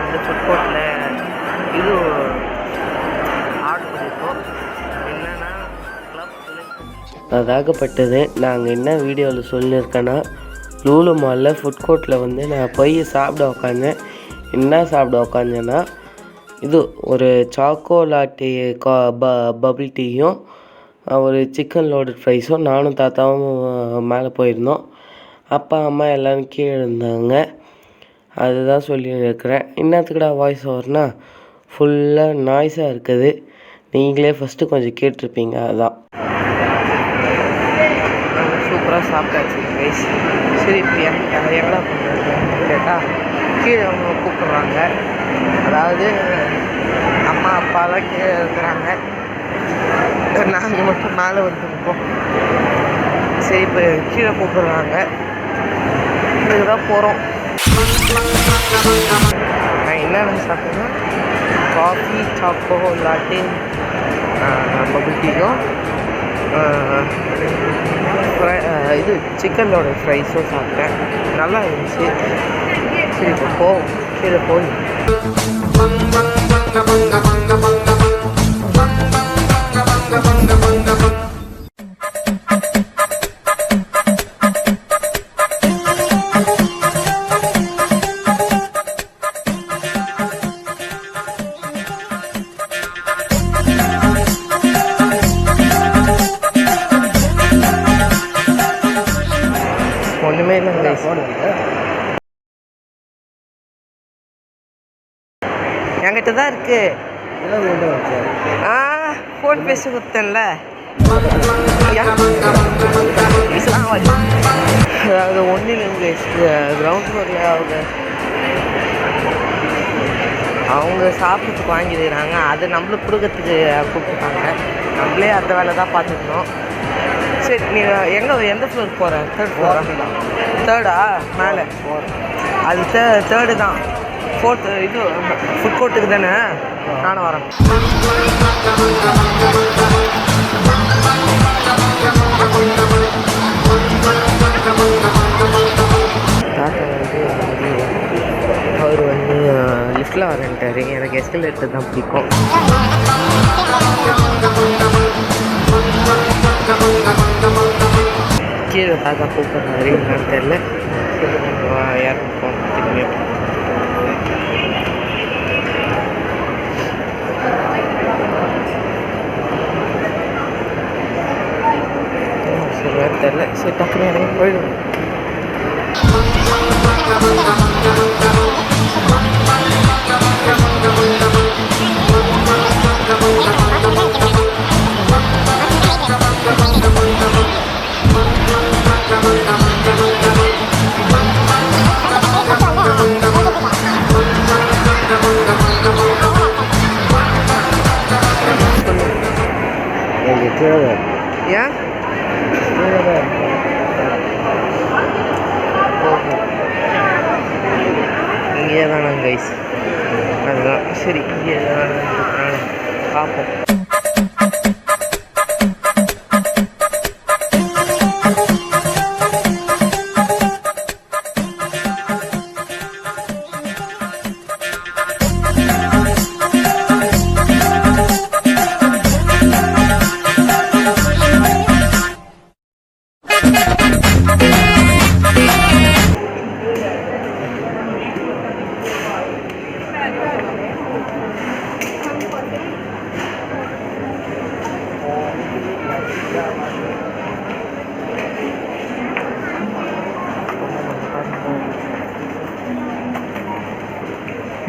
வந்து ஃபுட் கோர்ட்டில் இது ஆர்டர் பண்ணியிருக்கோம். என்னென்னா அதாகப்பட்டது. நாங்கள் என்ன வீடியோவில் சொல்லியிருக்கேன்னா, லூலு மாலில் ஃபுட் கோர்ட்டில் வந்து நான் போய் சாப்பிட உக்காந்தேன். என்ன சாப்பிட உக்காந்தேன்னா, இது ஒரு சாக்கோலாட்டி பபிள் டீயும் ஒரு சிக்கன் லோடட் ஃப்ரைஸும் நானும் தாத்தாவும் மேலே போயிருந்தோம். அப்பா அம்மா எல்லோரும் கீழே இருந்தாங்க. அதுதான் சொல்லியிருக்கிறேன். இன்னத்துக்குடா வாய்ஸ் ஓவர்னா ஃபுல்லாக நாய்ஸாக இருக்குது. நீங்களே ஃபஸ்ட்டு கொஞ்சம் கேட்டிருப்பீங்க. அதுதான் சூப்பராக சாப்பிட்டாச்சு ரைஸ். சரி இப்போ எங்கடா பண்ணுறது கேட்டால் கீழே அவங்க கூப்பிட்றாங்க. அதாவது அம்மா அப்பா தான் கீழே இருக்கிறாங்க, நாங்கள் மட்டும் மேலே வந்துருக்கோம். சரி இப்போ கீழே கூப்பிட்றாங்க, இதுக்கு தான் போகிறோம். நான் என்னென்ன சாப்பிட்டேன்னா காஃபி, சாக்கோ லாட்டி, பபிள் டீயும் இது சிக்கனோட ஃப்ரைஸும் சாப்பிட்டேன். நல்லா இருந்துச்சு. சரி இப்போ போவோம், கீழே போய் ஒன்றுமே இல்லைங்க. என்கிட்ட தான் இருக்கு. ஃபோன் பேசி கொடுத்தேன்ல. அதாவது ஒன்றும் இல்லைங்க. கிரவுண்ட் ஃப்ளோரில் அவங்க சாப்பிட்றதுக்கு வாங்கிடுறாங்க. அது நம்மளுக்கு கொடுக்கறதுக்கு கூப்பிட்டுருக்காங்க. நம்மளே அந்த வேலை தான் பார்த்துக்கணும். சரி, நீ எந்த ஃப்ளோருக்கு போகிற? தேர்ட் ஃப்ளோரா? தேர்டா? மேலே அது தேர்டு தான். ஃபோர்த்து இது ஃபுட் கோர்ட்டுக்கு தானே. நானும் வரேன். தாத்தா வந்து அவர் வந்து லிஃப்டில் வரேன்ட்டார். எனக்கு எஸ்கலேட்டர் தான் பிடிக்கும். கீழே தாத்தா கூப்பிட்றாரு, என்னன்னு தெரியல. இறங்கிப்போம் திரும்பி. சரி தெரியல. சரி டக்குனு இறங்கி போயிடுவோம். ஏன் இங்கே தானே கைஸ்? அதுதான் சரி, இங்கே தானே பார்ப்போம்.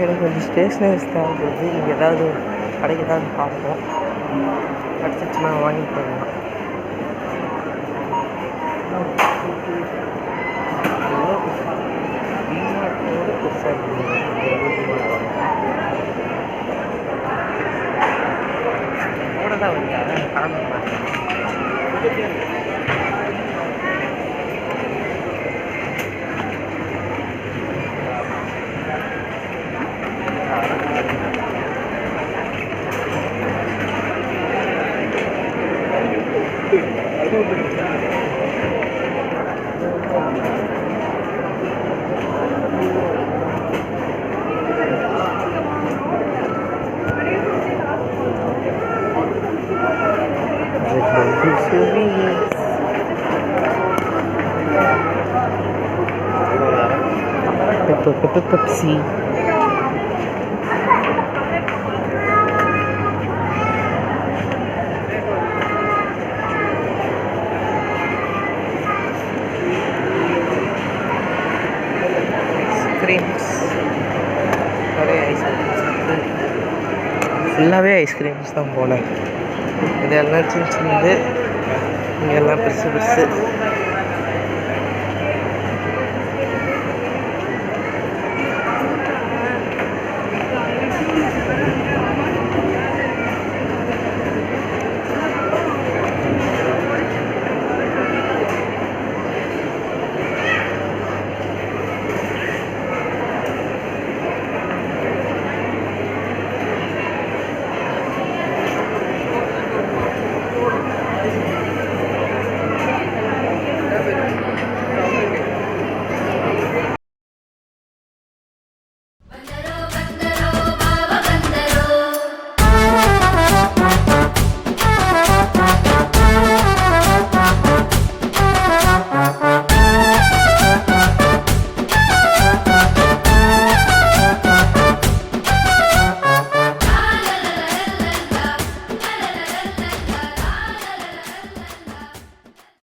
எனக்கு கொஞ்சம் ஸ்டேஷ்னரிஸ் தேவைப்படுது. நீங்கள் ஏதாவது கடைக்கு தான் பார்ப்போம். கிடச்சிச்சுன்னா வாங்கி போடலாம். கூட தான் வந்து காரணம் பெப்சி ஃபுல்லாகவே ஐஸ்கிரீம்ஸ் தான் போனேன். இதெல்லாம் சின்ன சின்னது, இங்கெல்லாம் பெருசு பெருசு.